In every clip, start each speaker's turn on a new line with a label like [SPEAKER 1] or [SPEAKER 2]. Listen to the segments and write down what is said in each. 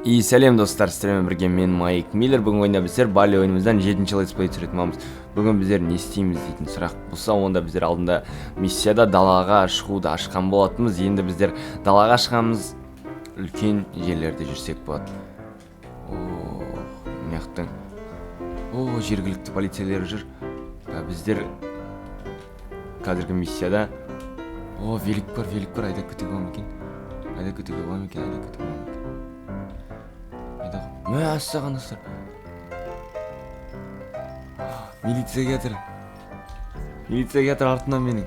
[SPEAKER 1] И сәлем достар, сіздермен бірге мен Майк Миллер. Бүгін ойында біздер Бали ойынымыздан 7-ші летсплей түсіретініміз. Бүгін біздер не істейміз дейтін сұрақ болса, онда біздер алдында миссияда далаға шығуды ашқан болатынбыз. Енді біздер далаға шығамыз, үлкен жерлерде жүрсек болады. Мияқтың. Жергілікті полицейлер жүр. Біздер қазіргі миссияда велик бар, айда көтіге болам екен. Мәссаған достар. Милиция кетір артынан менің.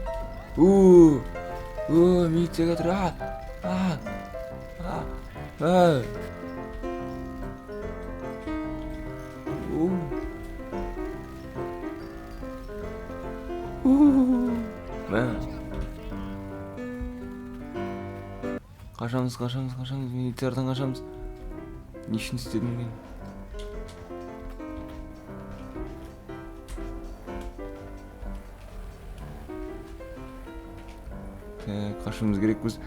[SPEAKER 1] Милиция кетір. Қашамыз, милициядан қашамыз. Не үшін істедім мен? Қашуымыз керекпіз.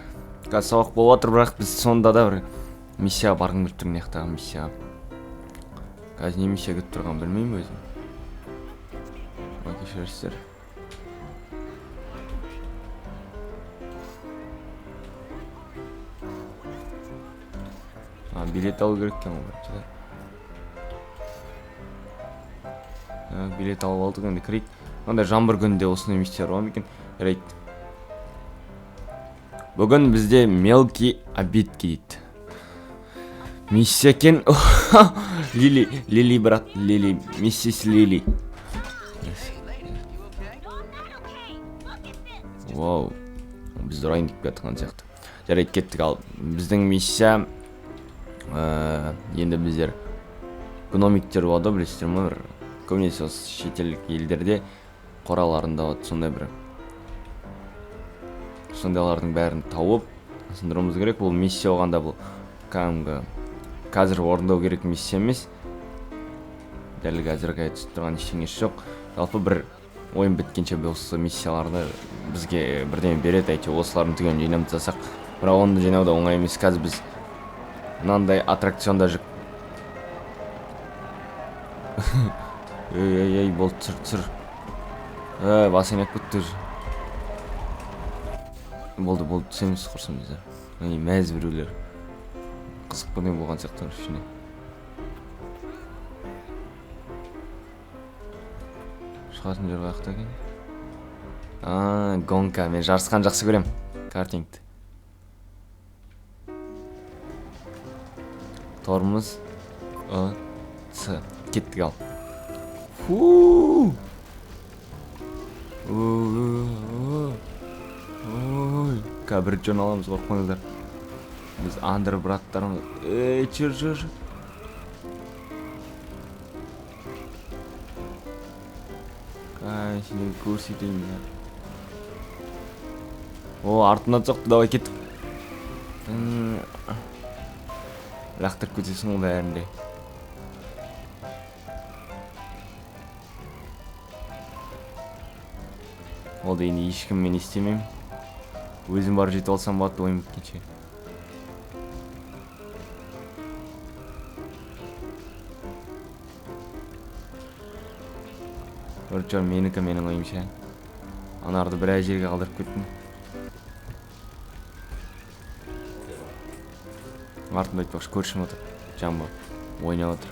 [SPEAKER 1] Қазір сабақ болып жатыр, бірақ біз сонда да бір миссияға барғым келіп тұр, мияқтағы миссияға. Қазір не миссия кетіп тұрған білмеймін өзім. Кешірерсіздер. Билет алу керек екен ғой. Билет алып алдық, енді кірейік. Онда жаңбыр күнінде осындай миссиялар бар ма екен? Жарайды. Бүгін бізде мелкий обидки дейді. Миссия екен. Лили, брат, Лили, миссис Лили. Вау. Біз ұрайын деп кеткен сияқты. Жарайды, кеттік. Ал біздің миссия енді біздер гномиктер болады, білесіздер ме? Көбінесе осы шетелдік елдерде қораларында сондай бір сондайлардың бәрін тауып сындыруымыз керек. Бұл миссия оғанда бұл қазір орындау керек миссия емес. Дәл қазіргі түсіп тұрған ештеңесі жоқ. Жалпы бір ойын біткенше осы миссияларды бізге бірден береді. Әйтеуір осылардың түгелін жинап тастасақ, бірақ оны жинау да оңай емес. Қазір біз мынандай аттракционда жүр. Болды, түсір. Басын ек күттір. Болды, түсеміз құрсын біздер. Мәз біреулер. Қызық көрген болған сияқтар үшіне. Шығатын жер қаяқта екен? Гонка. Мен жарысқан жақсы көрем. Картингті. Тормыз. Кеттік ал. Бір жон аламыз, қорқмаңыздар. Біз андыр браттарымыз. Жүр. Сенен көрсетеймін. Артынан соқты, давай кеттік. Лақтырып көтесің ол бәрінде. Ол да енді ешкім мен істемеймін. Өзім бар жетіп алсам баты ойым біткенше. Өртжар менікі менің ойымша. Анарды бір жерге қалдырып кеттім. Артында айтпақшы көршім отыр. Жамбы ойнап отыр.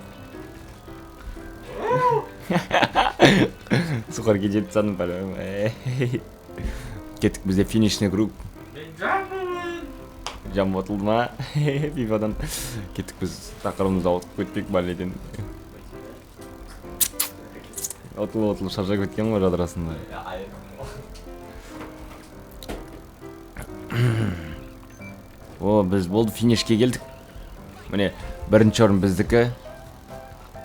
[SPEAKER 1] Сухарге жетіп садым пәлем. Кеттік, бізде финишный круг. Жамбы отылды ма? Фифадан. Кеттік, біз тақырымызды ауытып көттік Балиден. Отылы шаржа көткен ғой жадырасында. Біз болды, финишке келдік. Міне, бірінші орын біздікі.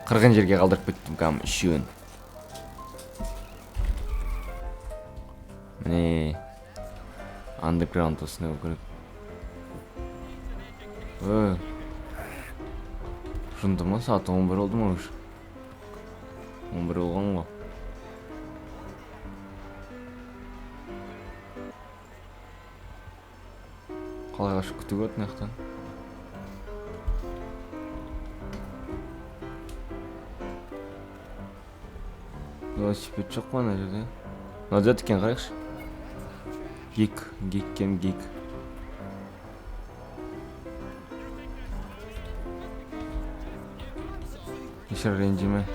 [SPEAKER 1] 40 жерге қалдырып кеттім үшеуін. Міне, андерграунд осындай көріп. Шынды ма? Сааты 11 oldu ма? 11 olған ғой. Қалай қашып күтіп өт мынаяқтан. велосипед жоқ па ана жерде? Назад екен, қарайықшы. Гик. Ешір ренжіме.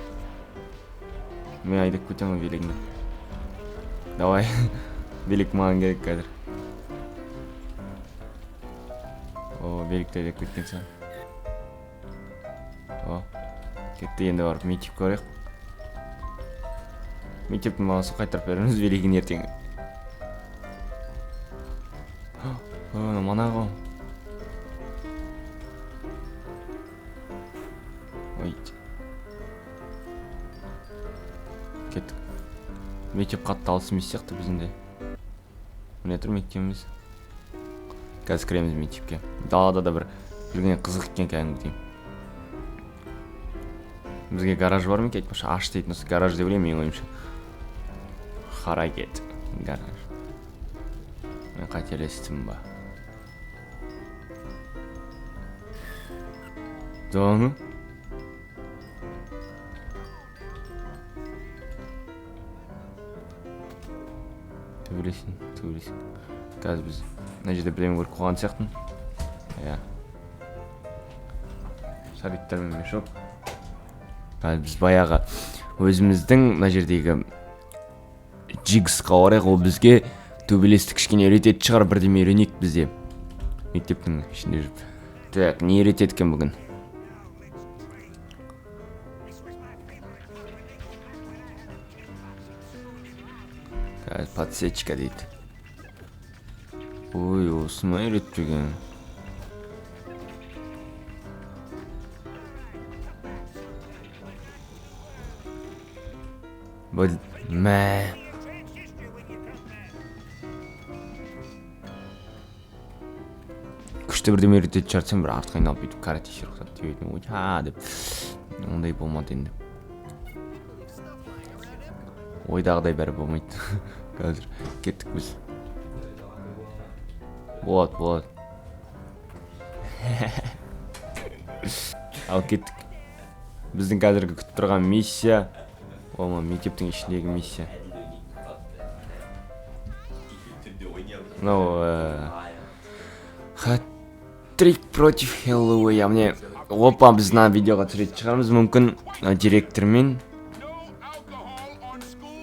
[SPEAKER 1] Мен айдап кетемін велигімді. Давай. Велик маған керек қазір. О, великті айдап кеткен сан. О, кетті, енді барып мектепке барайық. Мектептің маған су қайтарып беріңіз велигін ертең. Мана ғой. Ой. Кеттік. Мектеп қатты алыс емес сияқты біздің. Міне тұр мектебіміз. Қазір кіреміз мектепке. Далада да бір жүргенде қызық екен кәдімгідей. Бізге гараж бар ма екен? Айтпақшы аш дейтін осы гараж деп ойлаймын менің ойымша. Харакет. Гараж. Мен қателестім ба? Доны? Төбелесін. Қазір біз мына жерде бірдеңе көріп қойған сияқтымын. Иә. Шариктермен мешок. Қазір біз баяғы өзіміздің мына жердегі Джигсқа орайық, ол бізге төбелесті кішкене үйрететін шығар, бірдеме үйренейік бізде. Мектептің ішінде жүріп. Так, не үйретеді екен бүгін? Қазір подсечка дейді. Ой, осыны үйретіп жүрген. Бұл мә. Күшті бірдеме үйрететін шығарсам, бір артқа айналып бүйтіп каратеше рұқсат тебетін. Ой, деп. Ондай болмады енді. Ойдағыдай бәрі болмайды. Қазір кеттік біз. Болады. Ал кеттік. Біздің қазіргі күтіп тұрған миссия. Ома, мектептің ішіндегі миссия. Хат-трик против Хэллоуэя. Мне опа, біз мына видеоға түсіретін шығармыз мүмкін директормен.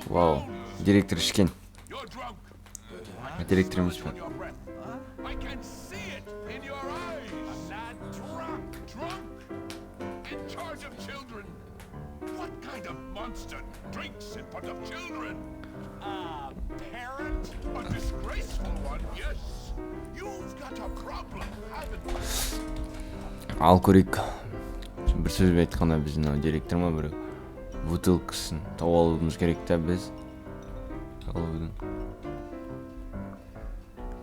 [SPEAKER 1] Вау, директор ішкен. Директор емес пе? Ал көрейік. Бір сөзбен айтқанда біздің директор ма бір бутылкасын тауып алуымыз керек та біз.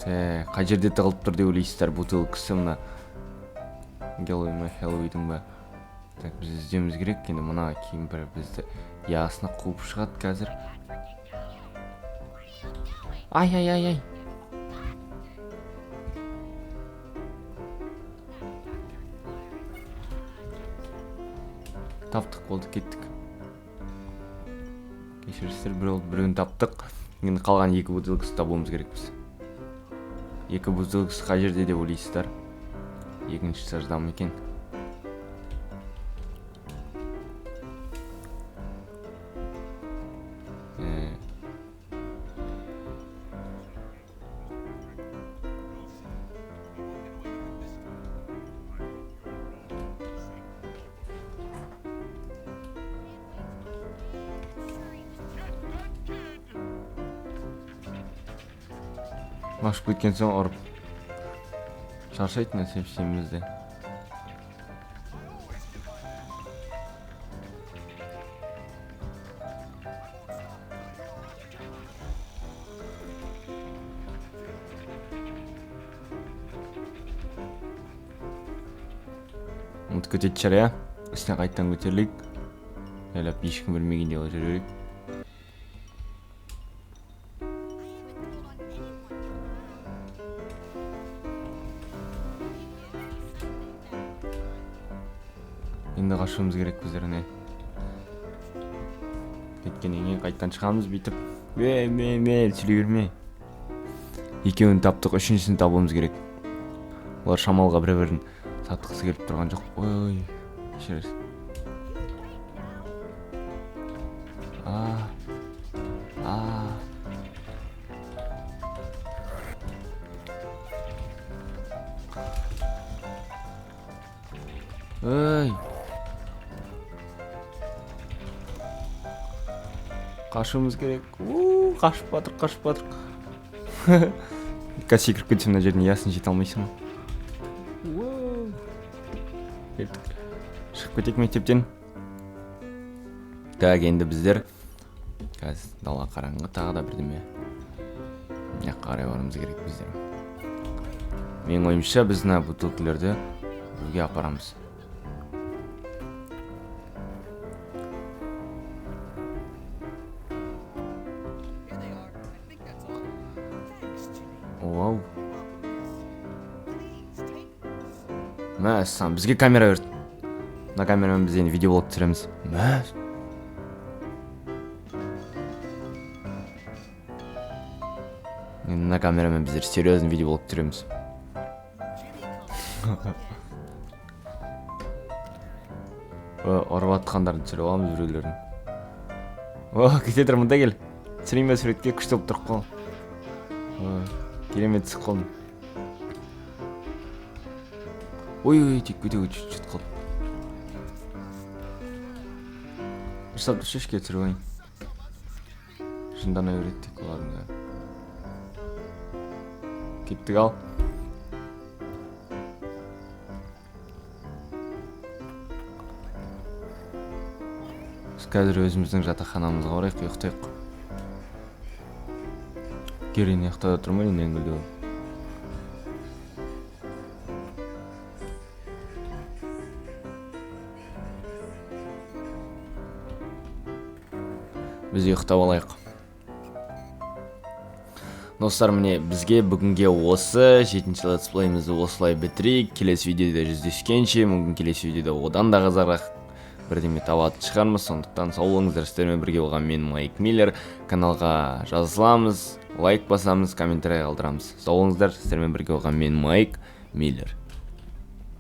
[SPEAKER 1] Қай жерде тығылып тұр деп ойлайсыздар бутылкасы мына Хэллоуидің ба. Так, біз іздеуіміз керек. Енді мына кемпір бізді ясына қуып шығады қазір. Ай. Таптық болды, кеттік. Кешірістер, біреуін таптық. Енді қалған екі бутылкасы табуымыз керек біз. Екі бутылкасы қай жерде деп ойлайсыздар? Екінші саждам екен. Машып кеткен соң ұрып шаршайтын әсепшемізді. Ұмыт көтетін шығар, я? Үстіне қайттан көтерлік. Әліп ешкім білмегенде ол жүререк. Енді қашуымыз керек көздеріне. кеткеннен кейін қайттан шығамыз бүйтіп сөйлей берме. Екеуін таптық, үшіншісін табуымыз керек. Олар шамалға бір-бірін сатқысы келіп тұрған жоқ. Ой, еще раз. Ой. Қашуымыз керек. Қашып батыр. Қазір секіріп кетсем мына жерден ясын жете алмайсың ба? Шығып кетейік мектептен. Так, енді біздер қазір дала қараңғы, тағы да бірдеме. Мына қарай барымыз керек біздер. Менің ойымша біз мына бутылкаларды үйге апарамыз. Вау. Мәссаған, бізге камера берді. Мына камерамен біз енді видеоблог түсіреміз. Мына камерамен біздер серьезный видеоблог түсіреміз. Ұрып атқандарын түсіріп аламыз біреулерін. Кете тұр, мұнда кел. Түсірейін бе суретке, күшті болып тұрып қол. Керемет түсіп қалдым. Ой, тек өте жүт қалды. Дұрыстап шешке түсіріп ойын. Жындана өйреттік олардың. Кеттік ал. Қазір өзіміздің жатақханамызға барайық, ұйықтайық. Керен ұйықтада тұрмай, енді әңгілді ол. Біз ұйықтап алайық. Достар, міне бізге бүгінге осы 7-ші летсплейімізді осылай бітірейік. Келесі видеода жүздескенше, мүмкін келесі видеода одан да қызығырақ бірдеме табатын шығармыз. Сондықтан сау болыңыздар, сіздермен бірге болған мен Майк Миллер. Каналға жазыламыз, лайк басамыз, комментарий қалдырамыз. Сау болыңыздар, сіздермен бірге болған мен Майк Миллер.